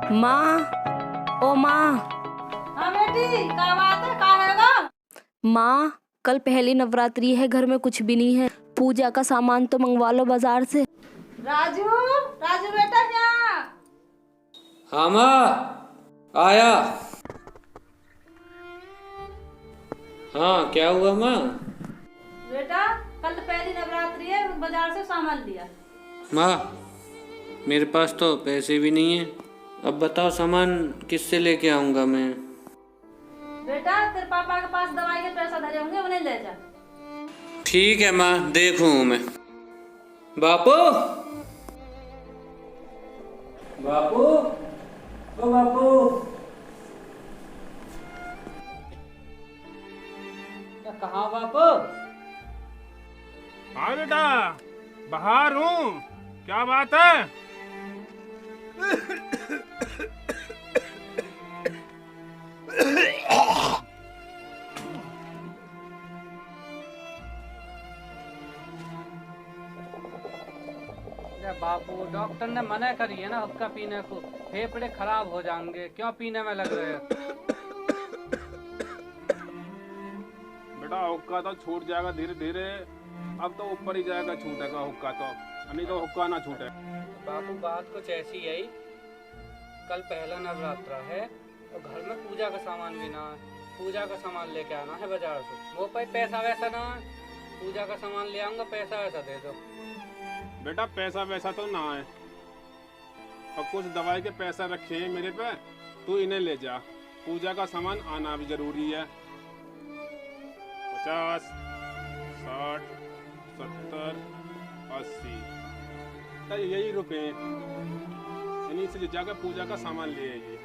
माँ, ओ माँ। हाँ बेटी, क्या बात है? क्या हैगा? माँ, कल पहली नवरात्रि है, घर में कुछ भी नहीं है। पूजा का सामान तो मंगवा लो बाजार से। राजू, राजू बेटा क्या? हाँ माँ, आया। हाँ, क्या हुआ माँ? बेटा, कल पहली नवरात्रि है, बाजार से सामान लिया। माँ, मेरे पास तो पैसे भी नहीं है। अब बताओ सामान किससे लेके आऊँगा मैं? बेटा, तेरे पापा के पास दवाई के पैसा धरे होंगे, उन्हें ले जा। ठीक है माँ, देखूँ मैं। बापू, बापू, ओ बापू। कहाँ बापू? हाँ बेटा, बाहर हूँ। क्या बात है? बापू, डॉक्टर ने मना करी है ना हुक्का पीने को। फेफड़े खराब हो जाएंगे, क्यों पीने में लग रहे हो? बेटा, हुक्का तो छूट जाएगा धीरे धीरे। अब तो ऊपर ही जाएगा, छूटेगा हुक्का तो। नहीं तो हुक्का ना छूटे। बापू, बात कुछ ऐसी है। कल पहला नवरात्रा है और घर में पूजा का सामान भी ना है। पूजा का सामान लेके आना है बाजार से। वो पैसा वैसा ना है। पूजा का सामान ले आऊंगा, पैसा वैसा दे दो। बेटा, पैसा वैसा तो ना है, और कुछ दवाई के पैसा रखे हैं मेरे पे। तू इन्हें ले जा। पूजा का सामान आना भी जरूरी है। 50, 60, 70, 80 तो यही रुपए। इन्हीं से जाकर पूजा का सामान ले आइए।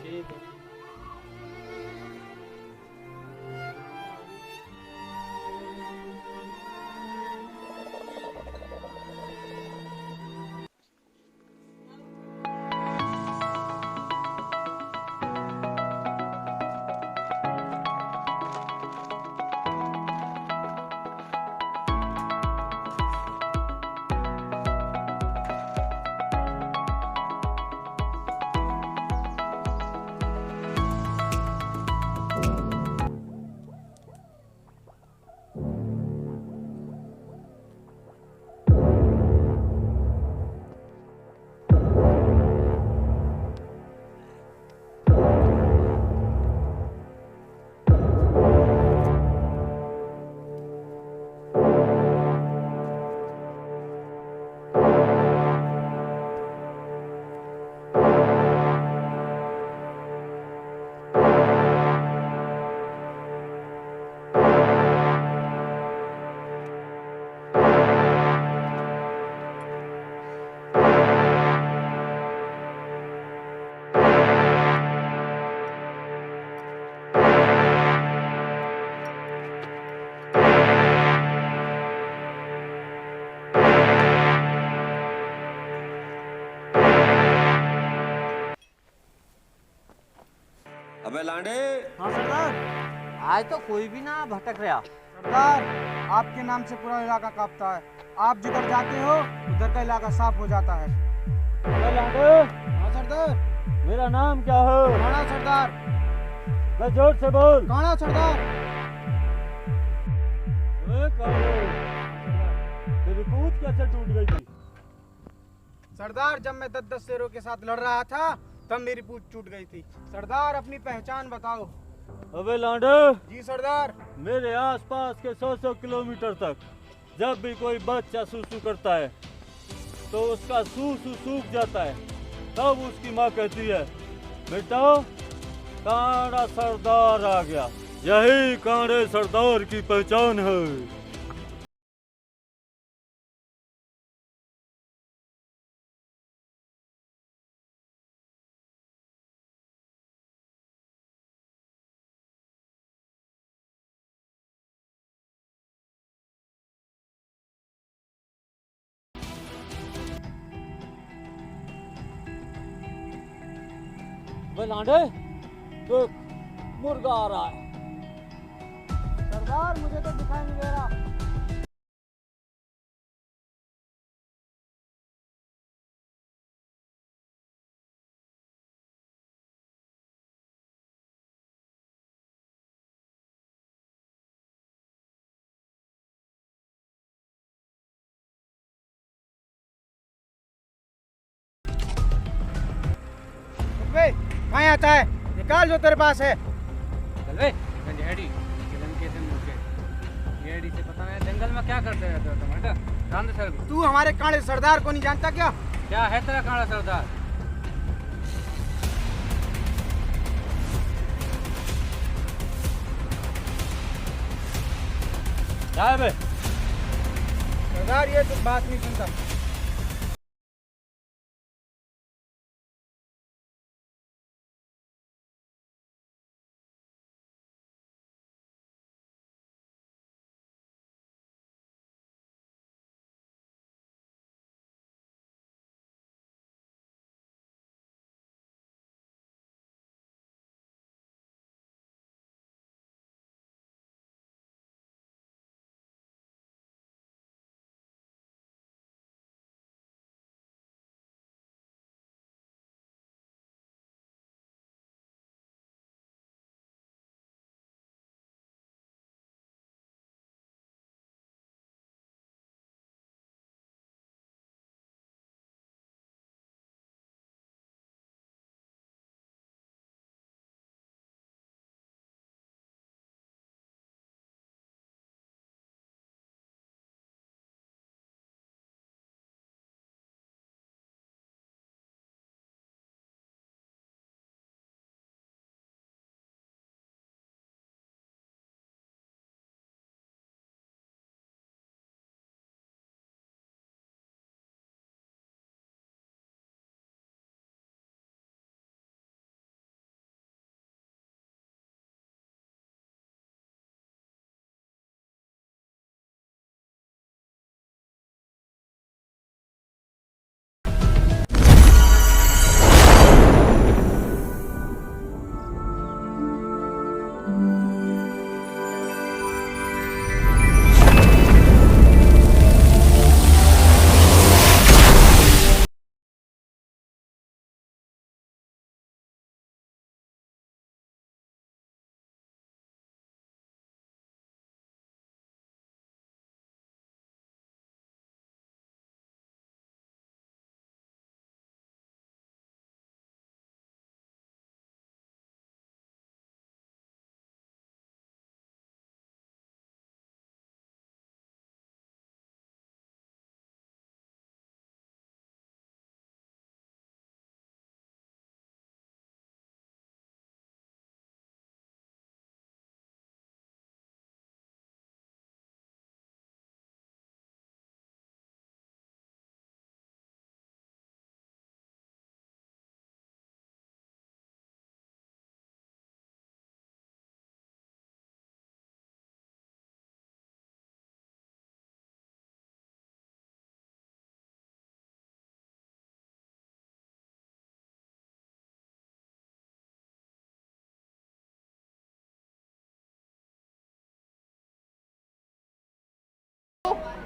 ठीक है। अबे लांडे। हाँ सरदार। आज तो कोई भी ना भटक रहा। सरदार, आपके नाम से पूरा इलाका कांपता है। आप जिधर जाते हो उधर का इलाका साफ हो जाता है। हाँ सरदार। मेरा नाम क्या है? काना सरदार। मैं जोर से बोल। काना सरदार। तेरी पूंछ कैसे टूट गई थी? सरदार, जब मैं 10-10 शेरों के साथ लड़ रहा था तब मेरी पूंछ टूट गई थी। सरदार, अपनी पहचान बताओ। अबे लांडे, जी सरदार। मेरे आसपास के 100 किलोमीटर तक जब भी कोई बच्चा सूसू करता है तो उसका सूसू सूख जाता है। तब उसकी माँ कहती है, बेटा कांड़ा सरदार आ गया। यही कांड़े सरदार की पहचान है। लांडे, देख मुर्गा आ रहा है। सरदार, मुझे तो दिखाई नहीं दे रहा। बे, कहाँ आता है? निकाल जो तेरे पास है। चल बे गंजेड़ी किरण के दिन मुझे येड़ी से पता नहीं जंगल में क्या करते रहते हो तुम बेटा। राम सर तू हमारे काले सरदार को नहीं जानता क्या? क्या है तेरा काला सरदार? क्या है बे? सरदार ये तो बात नहीं सुनता।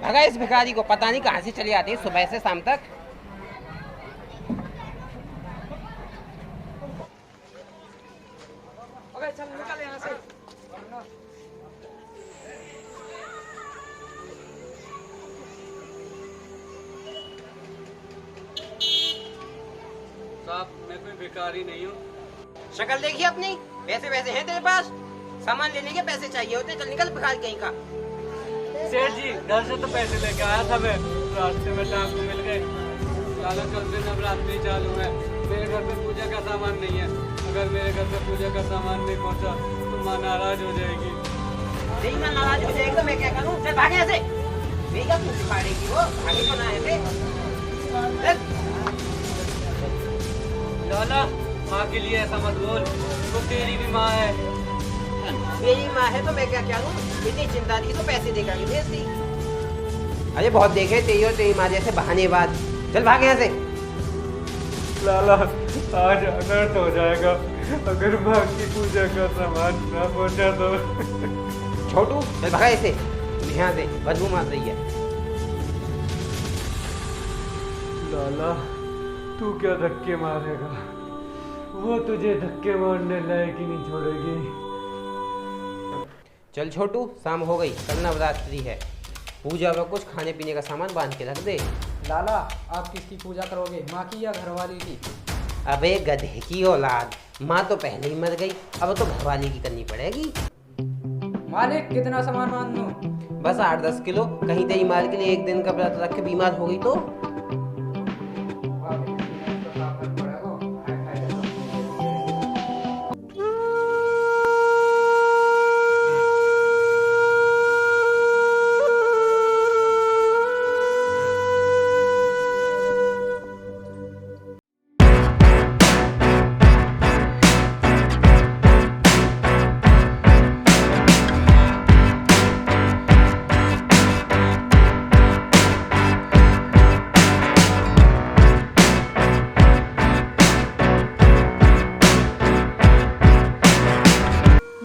भगा इस भिखारी को, पता नहीं कहाँ से चली आती है सुबह से शाम तक। चल निकल यहाँ से। साहब मैं कोई भिखारी नहीं हूँ। शक्ल देखिए अपनी, पैसे वैसे हैं तेरे पास? सामान लेने के पैसे चाहिए होते, चल निकल भिखारी कहीं का। सेठ जी घर से तो पैसे लेके आया था मैं, रास्ते में टाइम को मिल गए। लाला कल से नवरात्रि चालू है, मेरे घर पे पूजा का सामान नहीं है। अगर मेरे घर पे पूजा का सामान नहीं पहुंचा तो माँ नाराज हो जाएगी। नहीं माँ नाराज हो जाएगी तो मैं क्या करूँ? चल भागे ऐसे। मेरी क्या तुम सिखाड़ेगी वो? भागे तो ना है। लाला माँ के लिए ऐसा मत बोल, वो तेरी भी माँ है। मेरी माँ है तो मैं क्या करूँ? इतनी चिंता थी तो पैसे देकर के भेज दी। अरे बहुत देखे तेरी और तेरी माँ जैसे बहानेबाज। चल भाग यहाँ से। लाला आज अनर्थ हो जाएगा अगर माँ की पूजा का सामान ना पहुँचा तो। छोटू चल भागा ऐसे, यहाँ से बदबू मार रही है। लाला तू क्या धक्के मारेगा, वो तुझे धक्के मारने लायक ही नहीं छोड़ेगी। चल छोटू शाम हो गई, कल नवरात्रि है, पूजा में कुछ खाने पीने का सामान बांध के रख दे। लाला आप किसकी पूजा करोगे, माँ की या घर वाली की? अबे गधे की औलाद, माँ तो पहले ही मर गई, अब तो घरवाली की करनी पड़ेगी। मालिक कितना सामान मान दूं? बस 8-10 किलो। कहीं तेरी माल के लिए एक दिन का व्रत रख के बीमार हो गई तो?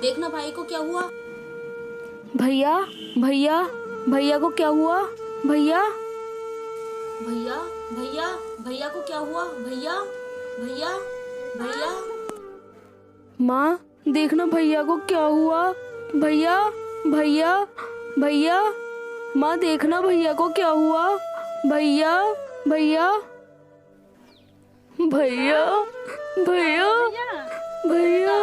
देखना भाई को क्या हुआ। भैया भैया भैया को क्या हुआ? भैया भैया भैया भैया को क्या हुआ? भैया भैया भैया। माँ देखना भैया को क्या हुआ। भैया भैया भैया। माँ देखना भैया को क्या हुआ। भैया भैया भैया भैया भैया।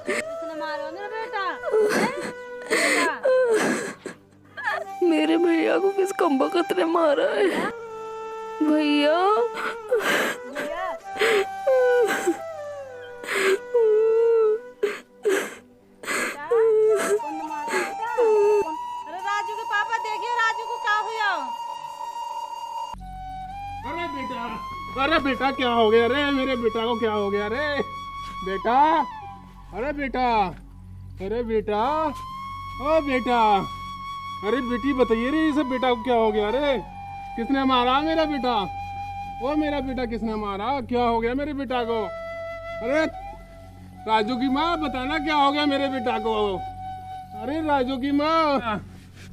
किसने मारा मेरा बेटा? मेरे भैया को किस कमबख्त ने मारा है? भैया अरे राजू के पापा देखिए राजू को क्या हुआ? अरे बेटा क्या हो गया रे? मेरे बेटा को क्या हो गया रे? बेटा, अरे बेटा, अरे बेटा, ओ बेटा, अरे बेटी बताइए रे, इसे बेटा को क्या हो गया रे? किसने मारा मेरा बेटा? ओ मेरा बेटा किसने मारा? क्या हो गया मेरे बेटा को? अरे राजू की माँ बताना क्या हो गया मेरे बेटा को? अरे राजू की माँ,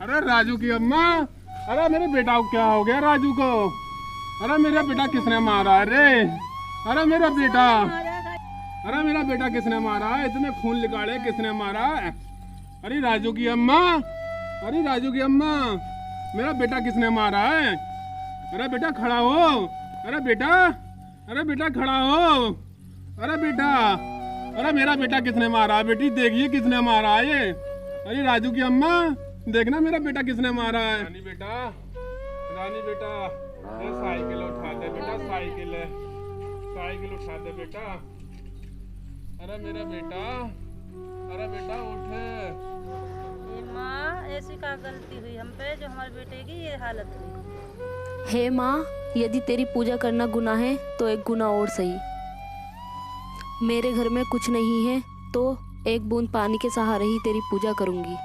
अरे राजू की अम्मा, अरे मेरे बेटा को क्या हो गया राजू को? अरे मेरा बेटा किसने मारा है रे? अरे मेरा बेटा, अरे मेरा बेटा किसने मारा है? इतने खून निकाले किसने मारा है? अरे राजू की अम्मा, अरे राजू की अम्मा, मेरा बेटा किसने मारा है? अरे बेटा खड़ा हो, अरे बेटा, अरे बेटा खड़ा हो, अरे बेटा, अरे मेरा बेटा किसने मारा है? बेटी देखिए किसने मारा है ये? अरे राजू की अम्मा देखना मेरा बेटा किसने मारा है? रानी बेटा, रानी बेटा, ये साइकिल उठा दे बेटा, साइकिल है, साइकिल उठा दे बेटा। अरे मेरा बेटा, अरे बेटा उठ। माँ ऐसी क्या गलती हुई हम पे जो हमारे बेटे की ये हालत हुई? हे माँ, यदि तेरी पूजा करना गुनाह है तो एक गुनाह और सही। मेरे घर में कुछ नहीं है तो एक बूंद पानी के सहारे ही तेरी पूजा करूंगी।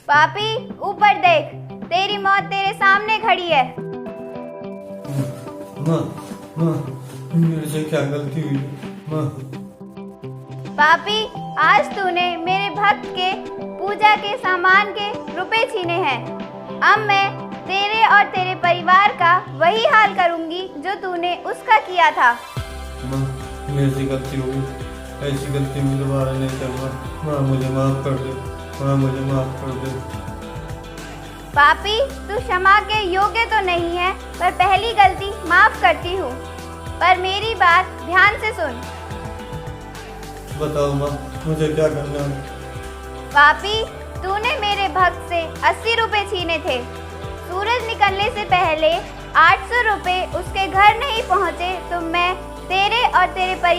पापी ऊपर देख, तेरी मौत तेरे सामने खड़ी है। माँ, माँ, मेरे से क्या गलती हुई माँ? पापी आज तूने मेरे भक्त के पूजा के सामान के रुपए छीने हैं। अब मैं तेरे और तेरे परिवार का वही हाल करूंगी जो तूने उसका किया था। माँ, मेरे से गलती हो गई, ऐसी गलती मैं दोबारा नहीं करूँगा। माँ मुझे माफ कर दे, माँ मुझे माफ कर दे। पापी तू क्षमा के योग्य तो नहीं है, पर पहली गलती माफ करती हूँ, पर मेरी बात ध्यान से सुन। बताओ माँ, मुझे क्या करना है? पापी तूने मेरे भक्त से 80 रुपए छीने थे। सूरज निकलने से पहले 800 रुपए उसके घर नहीं पहुँचे तो मैं तेरे और तेरे